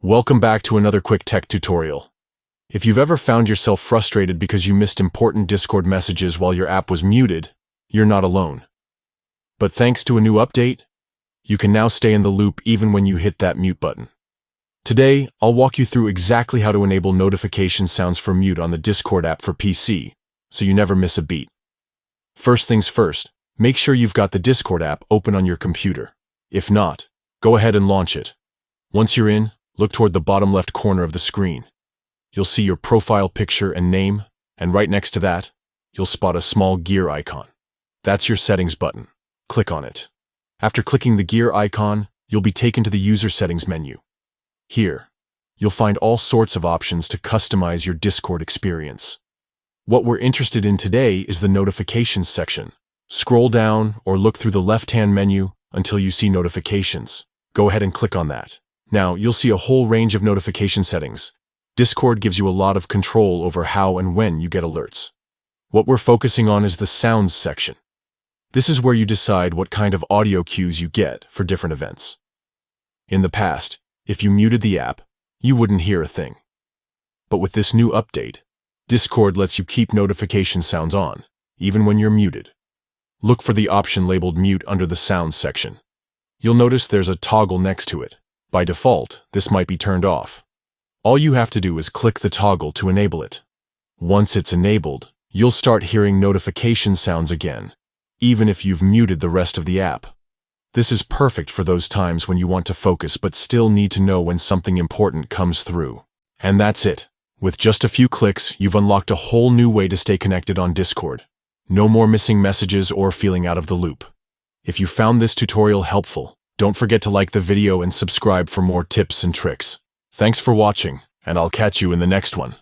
Welcome back to another quick tech tutorial. If you've ever found yourself frustrated because you missed important Discord messages while your app was muted, you're not alone. But thanks to a new update, you can now stay in the loop even when you hit that mute button. Today, I'll walk you through exactly how to enable notification sounds for mute on the Discord app for PC, so you never miss a beat. First things first, make sure you've got the Discord app open on your computer. If not, go ahead and launch it. Once you're in, look toward the bottom left corner of the screen. You'll see your profile picture and name, and right next to that, you'll spot a small gear icon. That's your settings button. Click on it. After clicking the gear icon, you'll be taken to the user settings menu. Here, you'll find all sorts of options to customize your Discord experience. What we're interested in today is the notifications section. Scroll down or look through the left-hand menu until you see notifications. Go ahead and click on that. Now, you'll see a whole range of notification settings. Discord gives you a lot of control over how and when you get alerts. What we're focusing on is the sounds section. This is where you decide what kind of audio cues you get for different events. In the past, if you muted the app, you wouldn't hear a thing. But with this new update, Discord lets you keep notification sounds on, even when you're muted. Look for the option labeled Mute under the Sounds section. You'll notice there's a toggle next to it. By default, this might be turned off. All you have to do is click the toggle to enable it. Once it's enabled, you'll start hearing notification sounds again, even if you've muted the rest of the app. This is perfect for those times when you want to focus but still need to know when something important comes through. And that's it. With just a few clicks, you've unlocked a whole new way to stay connected on Discord. No more missing messages or feeling out of the loop. If you found this tutorial helpful, don't forget to like the video and subscribe for more tips and tricks. Thanks for watching, and I'll catch you in the next one.